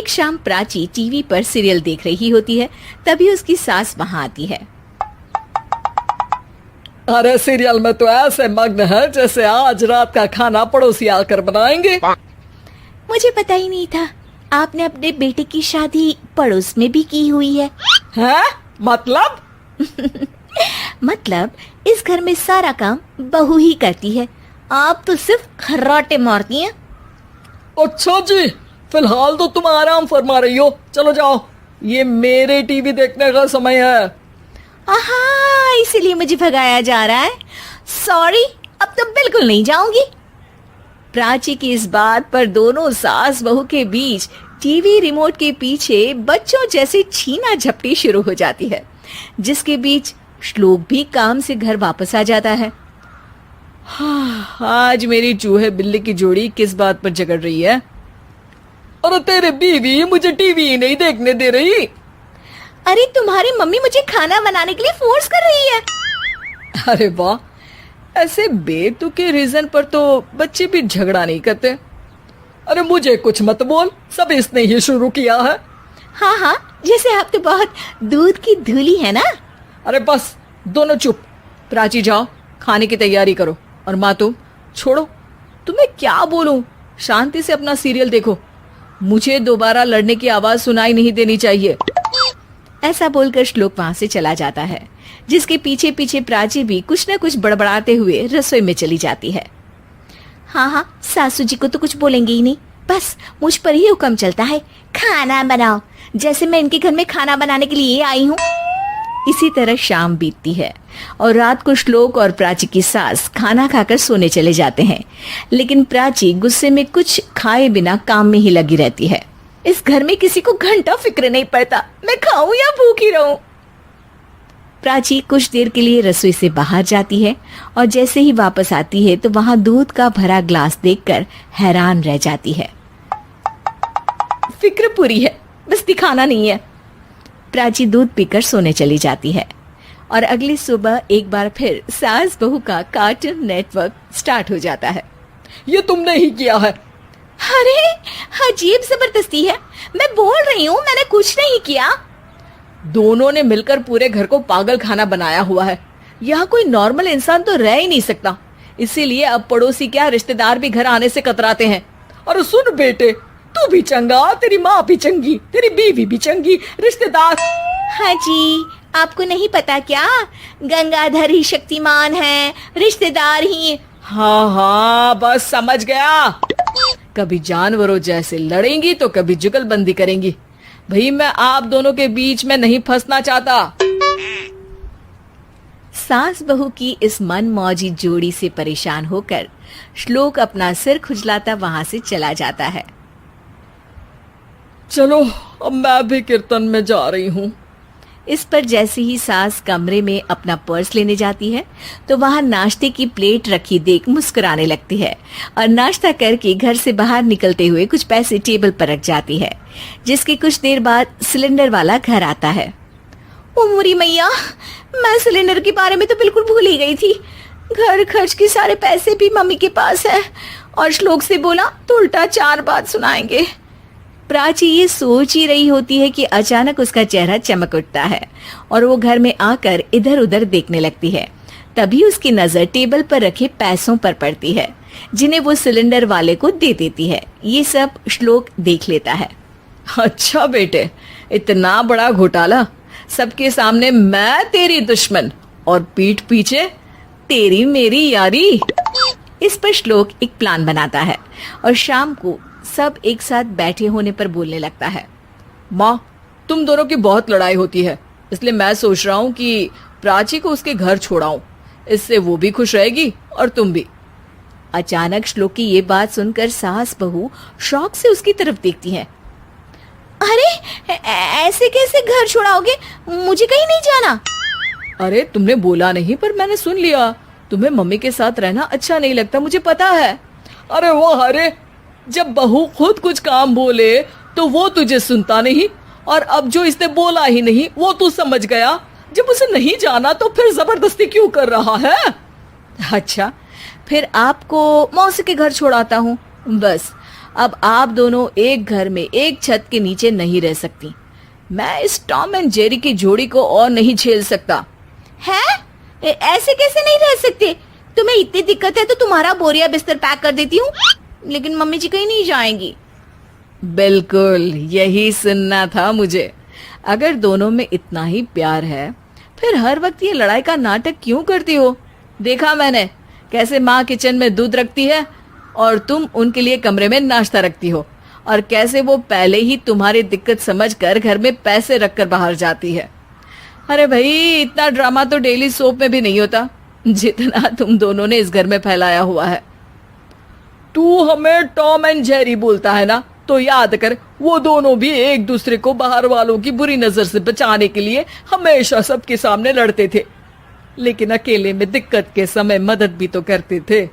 शाम प्राची टीवी पर सीरियल देख रही होती है, तभी उसकी सास वहां आती है। अरे सीरियल में तो ऐसे मग्न है जैसे आज रात का खाना पड़ोसी आकर बनाएंगे। मुझे पता ही नहीं था आपने अपने बेटे की शादी पड़ोस में भी की हुई है। हैं? मतलब? मतलब इस घर में सारा काम बहू ही करती है, आप तो सिर्फ खर्राटे मारती हैं। अच्छा जी, फिलहाल तो तुम आराम फरमा रही हो, चलो जाओ, ये मेरे टीवी देखने का समय है। आहा, इसीलिए मुझे भगाया जा रहा है। सॉरी, अब तो बिल्कुल नहीं जाऊंगी। प्राची की इस बात पर दोनों सास बहू के बीच टीवी रिमोट के पीछे बच्चों जैसे छीना झपटी शुरू हो जाती है, जिसके बीच श्लोक भी काम से घर वापस आ जाता है। आज मेरी चूहे बिल्ली की जोड़ी किस बात पर झगड़ रही है? अरे तेरे बीवी मुझे टीवी ही नहीं देखने दे रही। अरे तुम्हारी मम्मी मुझे खाना बनाने के लिए फोर्स कर रही है। अरे वाह, ऐसे बेतुके रीजन पर तो बच्चे भी झगड़ा नहीं करते। अरे मुझे कुछ मत बोल, सब इसने ही शुरू किया है। हाँ हाँ, जैसे आप तो बहुत दूध की धूली है ना। अरे बस, दोनों चुप। प्राची जाओ, खाने की तैयारी करो। और माँ तुम छोड़ो, तुम्हें क्या बोलूं, शांति से अपना सीरियल देखो, मुझे दोबारा लड़ने की आवाज सुनाई नहीं देनी चाहिए। ऐसा बोलकर श्लोक वहां से चला जाता है, जिसके पीछे पीछे प्राची भी कुछ न कुछ बड़बड़ाते हुए रसोई में चली जाती है। हाँ हाँ, सासू जी को तो कुछ बोलेंगे ही नहीं, बस मुझ पर ही हुक्म चलता है, खाना बनाओ, जैसे मैं इनके घर में खाना बनाने के लिए आई हूँ। इसी तरह शाम बीतती है और रात को श्लोक और प्राची की सास खाना खाकर सोने चले जाते हैं, लेकिन प्राची गुस्से में कुछ खाए बिना काम में ही लगी रहती है। इस घर में किसी को घंटा फिक्र नहीं पड़ता, मैं खाऊं या भूखी रहूं। प्राची कुछ देर के लिए रसोई से बाहर जाती है और जैसे ही वापस आती है तो वहां दूध का भरा ग्लास देखकर हैरान रह जाती है। फिक्र पूरी है, बस दिखाना नहीं है। प्राची दूध पीकर सोने चली जाती है और अगली सुबह एक बार फिर सास बहू का कार्टून नेटवर्क स्टार्ट हो जाता है। ये तुमने ही किया है। अरे अजीब जबरदस्ती है, मैं बोल रही हूँ मैंने कुछ नहीं किया। दोनों ने मिलकर पूरे घर को पागल खाना बनाया हुआ है। यहाँ कोई नॉर्मल इंसान तो रह ही नहीं सकता, इसीलिए अब पड़ोसी क्या रिश्तेदार भी घर आने से कतराते हैं। और सुन बेटे, तू भी चंगा, तेरी माँ भी चंगी, तेरी बीवी भी चंगी, रिश्तेदार। हाँ जी, आपको नहीं पता क्या, गंगाधर ही शक्तिमान है, रिश्तेदार ही। हाँ हाँ, बस समझ गया। कभी जानवरों जैसे लड़ेंगी तो कभी जुगलबंदी करेंगी। भाई मैं आप दोनों के बीच में नहीं फंसना चाहता। सास बहू की इस मनमौजी जोड़ी से परेशान होकर श्लोक अपना सिर खुजलाता वहां से चला जाता है। चलो अब मैं भी कीर्तन में जा रही हूँ। इस पर जैसे ही सास कमरे में अपना पर्स लेने जाती है तो वहां नाश्ते की प्लेट रखी देख मुस्कुराने लगती है और नाश्ता करके घर से बाहर निकलते हुए कुछ पैसे टेबल पर रख जाती है, जिसके कुछ देर बाद सिलेंडर वाला घर आता है। ओ मुरी मैया, मैं सिलेंडर के बारे में तो बिल्कुल भूल ही गई थी। घर खर्च के सारे पैसे भी मम्मी के पास है और श्लोक से बोला तो उल्टा 4 बात सुनाएंगे। प्राची ये सोच ही रही होती है कि अचानक उसका चेहरा चमक उठता है और वो घर में आकर इधर उधर देखने लगती है। तभी उसकी नजर टेबल पर रखे पैसों पर पड़ती है, जिन्हें वो सिलेंडर वाले को दे देती है। ये सब श्लोक देख लेता है। अच्छा बेटे, इतना बड़ा घोटाला, सबके सामने मैं तेरी दुश्मन और पीठ पीछे तेरी मेरी यारी। इस पर श्लोक एक प्लान बनाता है और शाम को सब एक साथ बैठे होने पर बोलने लगता है। माँ, तुम दोनों की बहुत लड़ाई होती है, इसलिए मैं सोच रहा हूँ कि प्राची को उसके घर छोड़ाऊं, इससे वो भी खुश रहेगी और तुम भी। अचानक श्लोक की ये बात सुनकर सास बहू शौक से उसकी तरफ देखती हैं। अरे ऐसे कैसे घर छोड़ाओगे, मुझे कहीं नहीं जाना। अरे तुमने बोला नहीं पर मैंने सुन लिया, तुम्हें मम्मी के साथ रहना अच्छा नहीं लगता, मुझे पता है। अरे वो अरे, जब बहू खुद कुछ काम बोले तो वो तुझे सुनता नहीं, और अब जो इसने बोला ही नहीं वो तू समझ गया। जब उसे नहीं जाना तो फिर जबरदस्ती क्यों कर रहा है? अच्छा, फिर आपको मौसी के घर छोड़ाता हूँ, बस अब आप दोनों एक घर में एक छत के नीचे नहीं रह सकती। मैं इस टॉम एंड जेरी की जोड़ी को और नहीं झेल सकता। है? ऐसे कैसे नहीं रह सकते? तुम्हें इतनी दिक्कत है तो तुम्हारा बोरिया बिस्तर पैक कर देती हूँ, लेकिन मम्मी जी कहीं नहीं जाएंगी। बिल्कुल यही सुनना था मुझे। अगर दोनों में इतना ही प्यार है फिर हर वक्त ये लड़ाई का नाटक क्यों करती हो? देखा मैंने कैसे माँ किचन में दूध रखती है और तुम उनके लिए कमरे में नाश्ता रखती हो, और कैसे वो पहले ही तुम्हारी दिक्कत समझकर घर में पैसे रखकर बाहर जाती है। अरे भाई, इतना ड्रामा तो डेली सोप में भी नहीं होता जितना तुम दोनों ने इस घर में फैलाया हुआ है। तू हमें टॉम एंड जेरी बोलता है ना, तो याद कर वो दोनों भी एक दूसरे को बाहर वालों की बुरी नजर से बचाने के लिए हमेशा सबके सामने लड़ते थे, लेकिन अकेले में दिक्कत के समय मदद भी तो करते थे।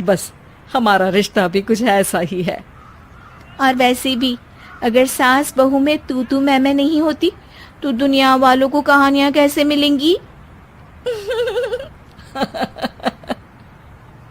बस हमारा रिश्ता भी कुछ ऐसा ही है। और वैसे भी अगर सास बहू में तू मैं नहीं होती तो दुनिया वालों को कहानियां कैसे मिलेंगी?